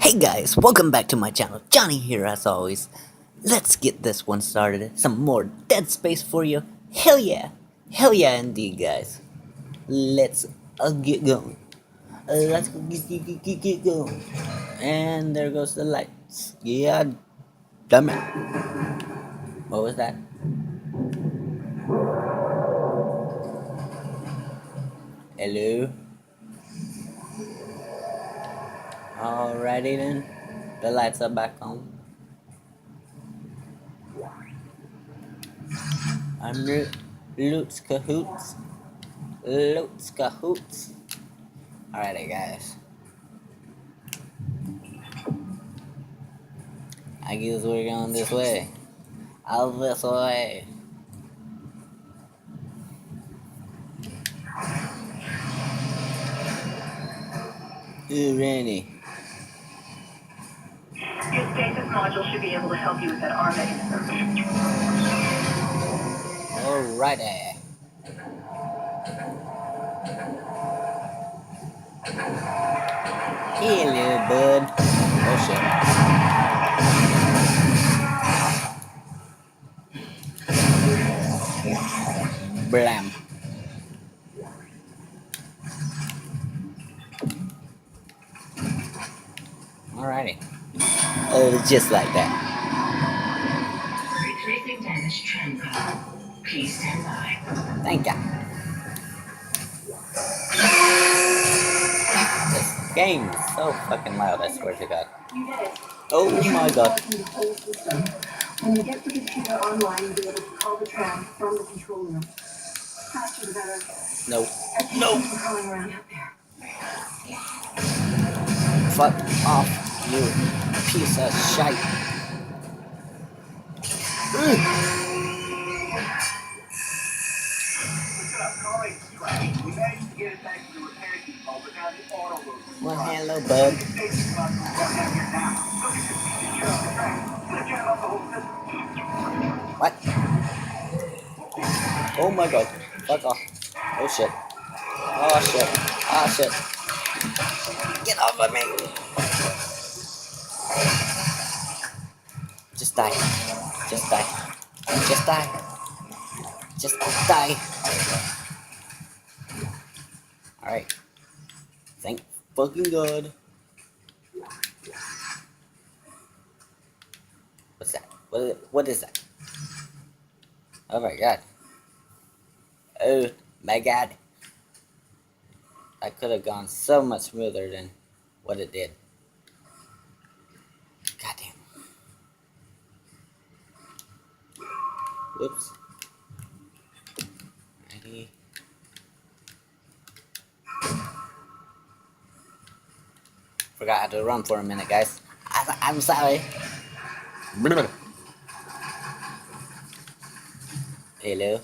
Hey guys, welcome back to my channel. Johnny here as always. Let's get this one started. Some more Dead Space for you. Hell yeah. Hell yeah indeed guys. Let's get going. Let's go get going. And there goes the lights. Yeah, damn it. What was that? Hello? Alrighty then. The lights are back on. I'm Loots Cahoots. Loots Cahoots. Alrighty guys. I guess we're going this way. Out this way. Ooh, Randy. Your stasis module should be able to help you with that arm search. Alrighty. Hello, bud. Oh shit. Blam. Alrighty. Just like that. Retracing damage trend. Please stand by. Thank ya. This game is so fucking loud, I swear to God. You did it. Oh my God. When you get the computer online, you'll be able to call the tram from the control room. Faster the better. No. No. Crawling around out there. Fuck off, you piece of shite. Well, hello, bud. What? Oh my God. Fuck off. Oh shit. Oh shit. Oh shit. Get off of me. Just die. Just die. Just die. Just die. Alright. Thank fucking God. What's that? What is that? Oh my God. Oh my God. That could have gone so much smoother than what it did. Goddamn. Whoops. Ready. Forgot how to run for a minute, guys. I'm sorry. Hello.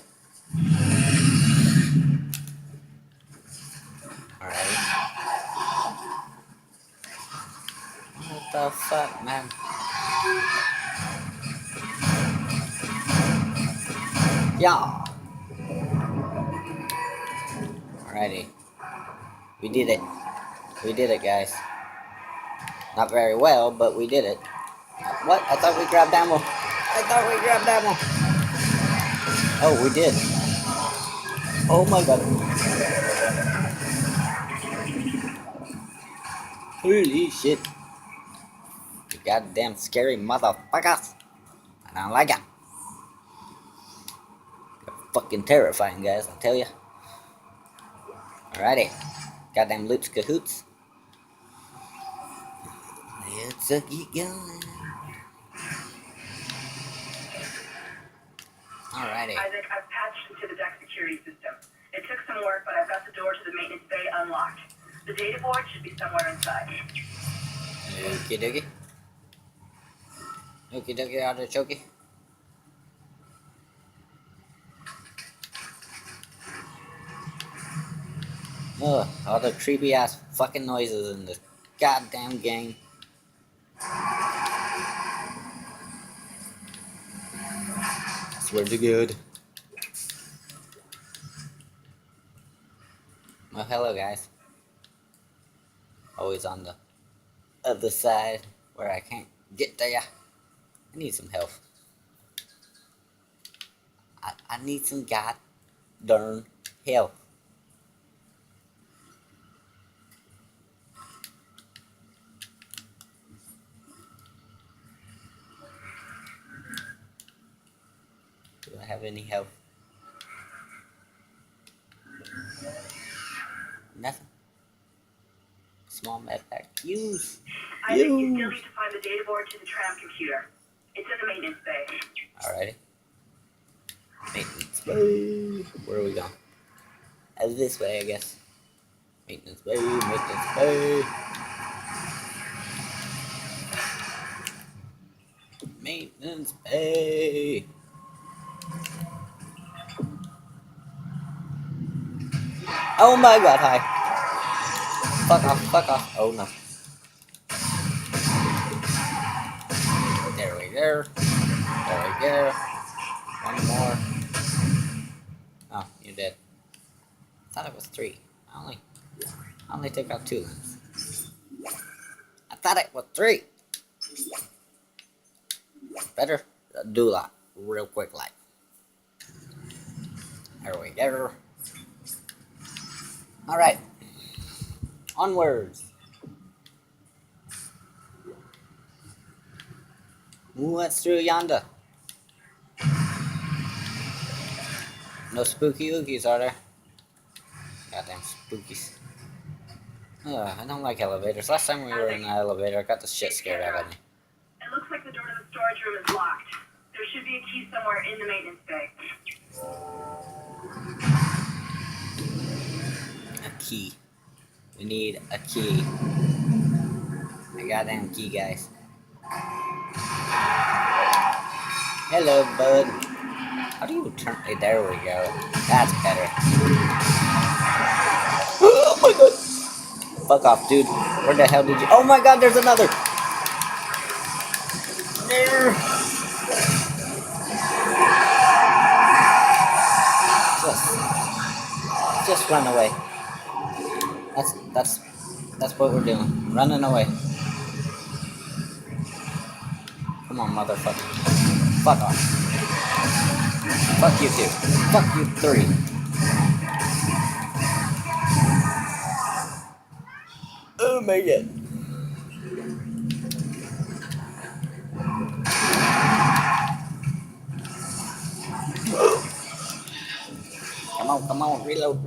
Alright. What the fuck, man? Yeah. Alrighty. We did it. We did it, guys. Not very well, but we did it. What? I thought we grabbed ammo. I thought we grabbed ammo. Oh, we did. Oh my God. Holy shit. You goddamn scary motherfuckers. I don't like it. You're fucking terrifying, guys, I tell ya. Alrighty. Goddamn loops cahoots. Let's get going. Alrighty. Isaac, I've patched into the deck security system. It took some work, but I've got the door to the maintenance bay unlocked. The data board should be somewhere inside. Okie dokie. Okie dokie artichoke. Ugh, all the creepy ass fucking noises in this goddamn game. Swear to God. Well, hello guys. Always on the other side where I can't get there. I need some help. I need some god darn help. Do I have any help? Nothing. Small med pack. Use. I think you still need to find the data board to the tram computer. It's in the maintenance bay. Alrighty. Maintenance bay. Where are we going? This way, I guess. Maintenance bay, maintenance bay. Maintenance bay. Oh my god, hi. Fuck off, fuck off. Oh no. There we go. There we go. One more. Oh, you're dead. I thought it was 3. I only took out 2 limbs. I thought it was 3. Better do that real quick like. There we go. Alright. Onwards. What's through yonder? No spooky ookies, are there? Goddamn spookies. I don't like elevators. Last time we were in an elevator, I got the shit scared out of me. It looks like the door to the storage room is locked. There should be a key somewhere in the maintenance bay. A key. We need a key. A goddamn key, guys. Hello, bud. How do you turn? Hey, there we go. That's better. Oh my god. Fuck off, dude. Where the hell did you? Oh my god, there's another. There. Just run away. That's what we're doing. Running away. Come on, motherfucker. Fuck off. Fuck you 2. Fuck you 3. Oh my god. Come on, reload. 1.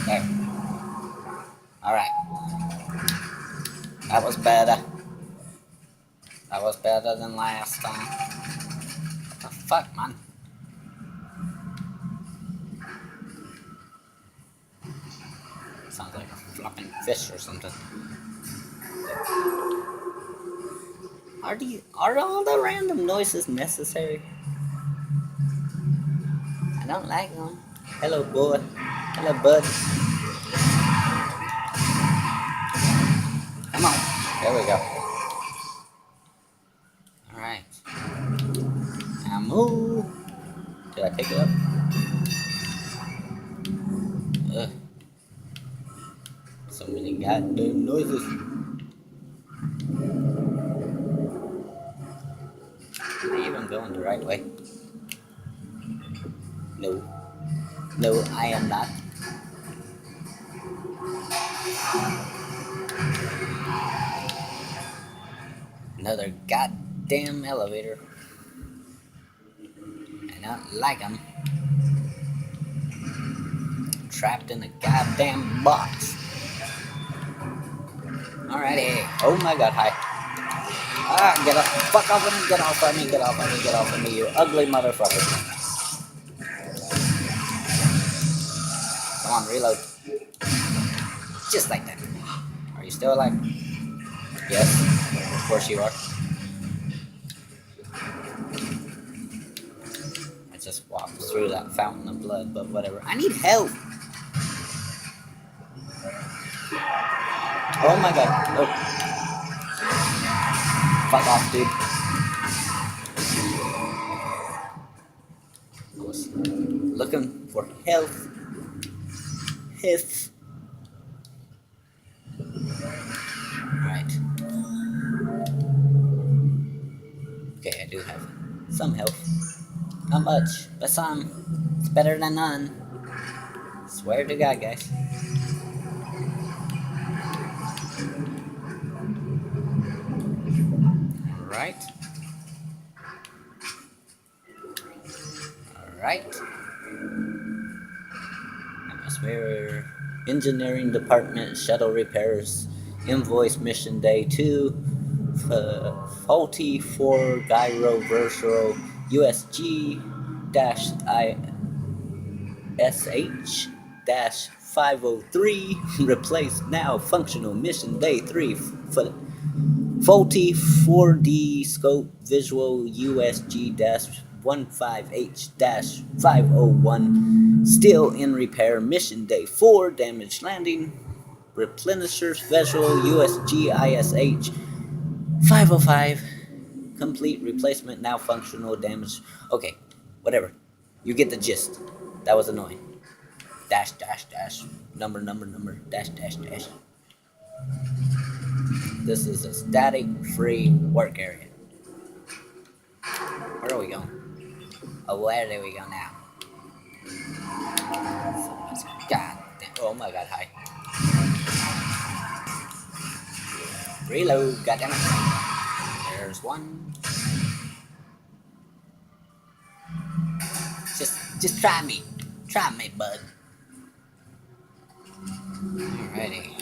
There. Alright. That was better. That was better than last time. What the fuck, man? Sounds like a flopping fish or something. Are all the random noises necessary? I don't like them. Hello, boy. Hello, bud. Come on. There we go. Alright. Now move. Did I pick it up? Ugh. So many goddamn noises. Am I even going the right way? No. No, I am not. Another goddamn elevator. I don't like them. Trapped in a goddamn box. Alrighty. Oh my god, hi. Ah, get off. Fuck off of me, get off of me, get off of me, get off of me, you ugly motherfucker. Come on, reload. Just like that. Are you still alive? Yes, of course you are. I just walked through that fountain of blood, but whatever. I need help! Oh my god. Oh. Fuck off, dude. I was looking for health. If. Right. Okay, I do have some health. Not much, but some. It's better than none. Swear to God, guys. Alright. Alright. Atmosphere. Engineering Department Shuttle Repairs. Invoice Mission Day 2. Faulty for gyro virtual USG dash ISH dash 503 replaced now functional mission day 3 faulty 4D scope visual USG dash 15H dash 501 still in repair mission day 4 damaged landing replenishers visual USG ISH 505 complete replacement now functional damage. Okay, whatever. You get the gist. That was annoying. Dash dash dash number dash dash dash. This is a static free work area. Where are we going? Oh, where do we go now? God damn. Oh my god, hi. Reload, god damn it. There's one. Just try me. Try me, bud. Alrighty.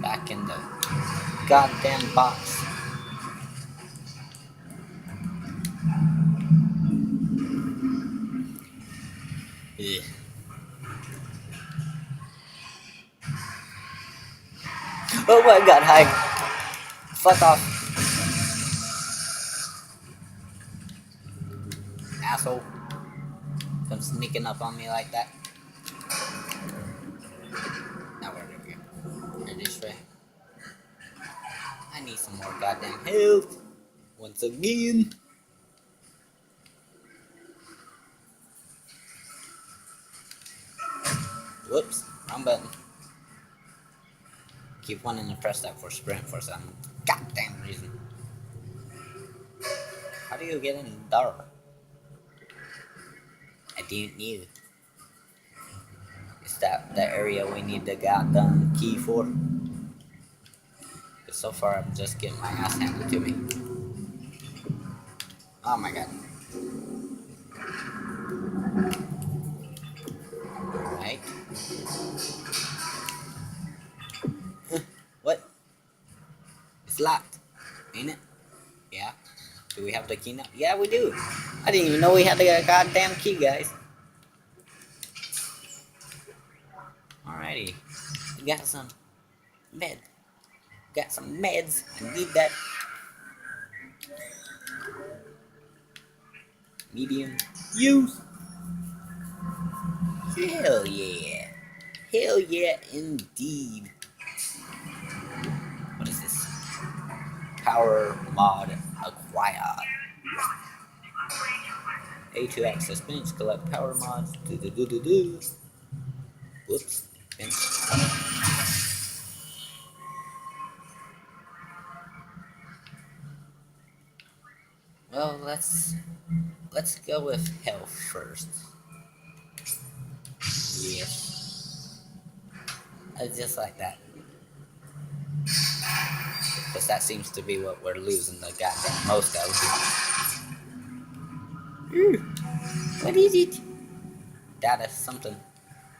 Back in the goddamn box. Ugh. Oh my god, hi. Fuck off. Asshole. Come sneaking up on me like that. Now where do we go? Here this way. I need some more goddamn health. Once again. Whoops, wrong button. Keep wanting to press that for sprint for some goddamn reason. How do you get in the door? I didn't know. Is that the area we need the goddamn key for? Because so far I'm just getting my ass handed to me. Oh my god. Right. What? It's locked, ain't it? Yeah. Do we have the key now? Yeah, we do. I didn't even know we had the goddamn key, guys. Alrighty. We got some med. Got some meds. I need that. Medium use. Hell yeah. Hell yeah, indeed. What is this? Power mod acquired. A to access bench, collect power mods. Do. Whoops. Bench. Well, let's go with health first. Yes. Just like that. Because that seems to be what we're losing the goddamn most of. Ooh. What is it? Data something.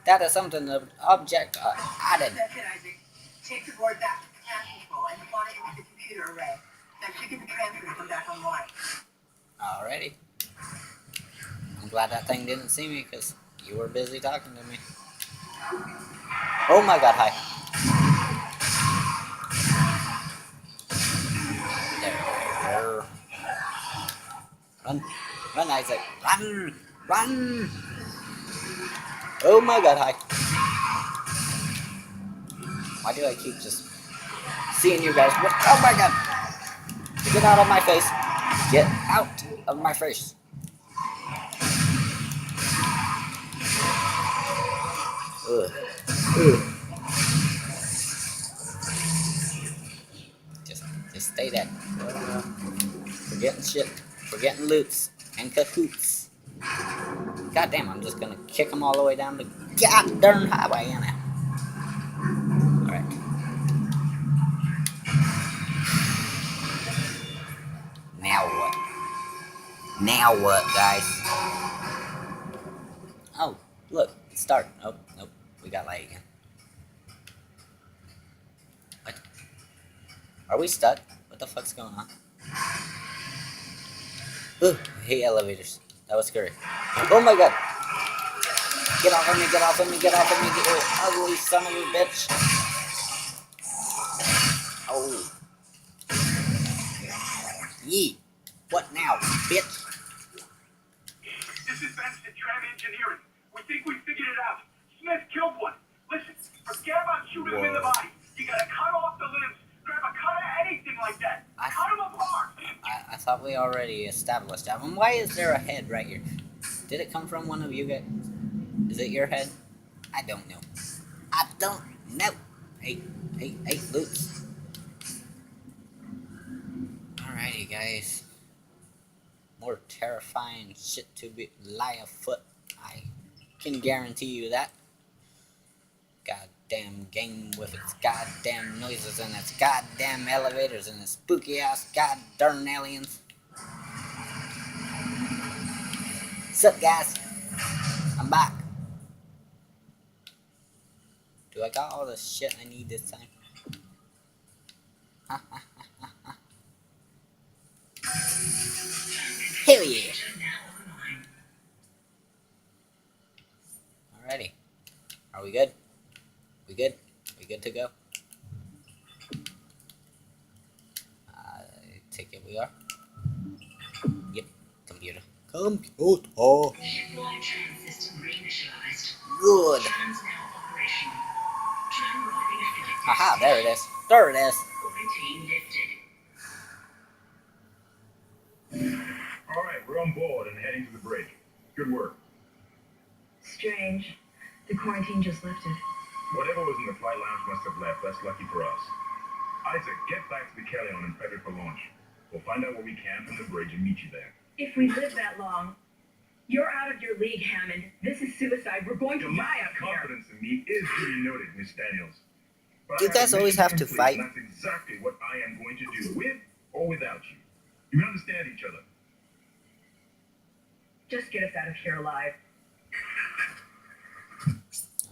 Data something object added. Take the board back to command control and plot it into the computer array. Then trigger the transfer to come back online. Alrighty. I'm glad that thing didn't see me because you were busy talking to me. Oh my god, hi. There. Run. Run, Isaac. Run. Oh my god, hi. Why do I keep just seeing you guys? What? Oh my god. Get out of my face. Get out of my face. Ugh. Ugh. Just stay dead. Forgetting shit. Forgetting loots. And cahoots. God damn, I'm just gonna kick them all the way down the god darn highway, ain't I? Alright. Now what? Now what, guys? Oh, look. Start. Oh, nope. We got light again. What? Are we stuck? What the fuck's going on? Ugh, I hate elevators. That was scary. Oh my god! Get off of me, get off of me, get off of me, you ugly son of a bitch! Oh. Yee! What now, bitch? This is Benson, Tram Engineering. We think we figured it out. Smith killed one. Listen, forget about shooting him in the body. You gotta cut off the limbs. Grab a cutter, anything like that. Cut him apart. I thought we already established that one. Why is there a head right here? Did it come from one of you guys? Is it your head? I don't know. I don't know. Hey, Lutz. Alrighty, guys. More terrifying shit to lie afoot. I can guarantee you that. Goddamn game with its goddamn noises and its goddamn elevators and its spooky ass goddamn aliens. Sup, guys? I'm back. Do I got all the shit I need this time? Hell yeah! Alrighty. Are we good? We good? We good to go? I take it we are. Yep. Computer. Computer. Good. Aha, there it is. There it is. Alright, we're on board and heading to the bridge. Good work. Strange. The quarantine just lifted. Whatever was in the flight lounge must have left. That's lucky for us. Isaac, get back to the Kellyon and prep it for launch. We'll find out where we can from the bridge and meet you there. If we live that long, you're out of your league, Hammond. This is suicide. We're going to Your die lack up of here. confidence in me is duly noted, Miss Daniels. But You I guys always have to complete, fight. and that's exactly what I am going to do, with or without you. You understand each other. Just get us out of here alive.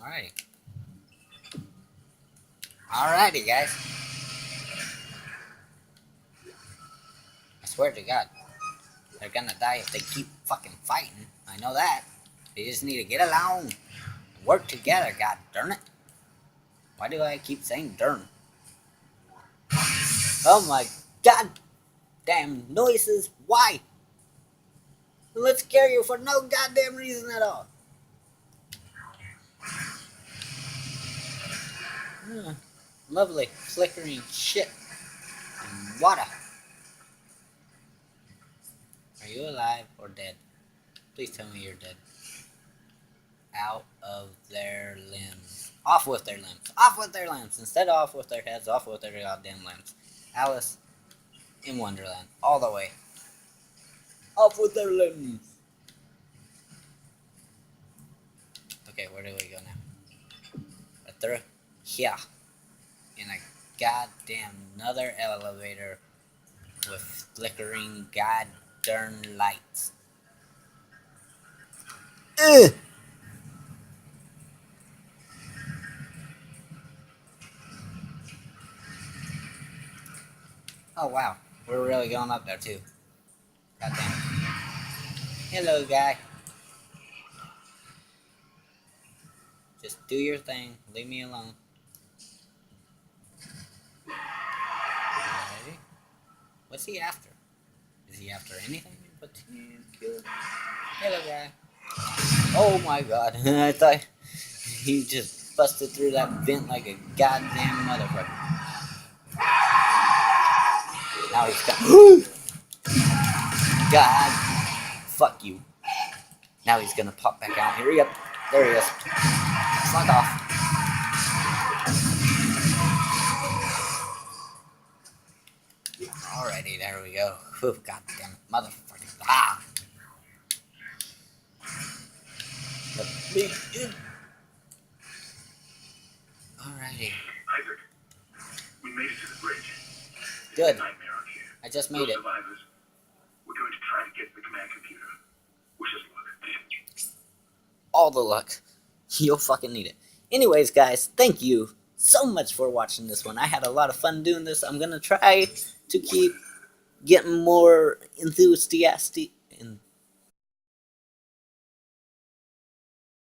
Alrighty. Alrighty, guys. I swear to God, they're gonna die if they keep fucking fighting. I know that. They just need to get along and work together, god darn it. Why do I keep saying darn? Oh my god damn noises, why? Let's scare you for no goddamn reason at all. Lovely flickering shit and water. Are you alive or dead? Please tell me you're dead. Out of their limbs. Off with their limbs. Off with their limbs. Instead of off with their heads, off with their goddamn limbs. Alice in Wonderland. All the way. Off with their limbs. Okay, where do we go now? Right through here. In a goddamn another elevator with flickering goddamn lights. Ugh! Oh wow, we're really going up there too. Goddamn. Hello, guy. Just do your thing. Leave me alone. Alrighty. What's he after? Is he after anything in particular? Hello, guy. Oh my god. I thought he just busted through that vent like a goddamn motherfucker. Now he's got. God. Fuck you. Now he's gonna pop back out. Here he up. There he is. Fuck off. Alrighty, there we go. Whew, God damn it, motherfucker. Ah! Let me in. Alrighty. Isaac, we made it to the bridge. It's Good. a nightmare out here. I just No made it. survivors. We're going to try to get to the command computer. Wish us luck. All the luck. You'll fucking need it. Anyways, guys, thank you so much for watching this one. I had a lot of fun doing this. I'm gonna try to keep getting more enthusiastic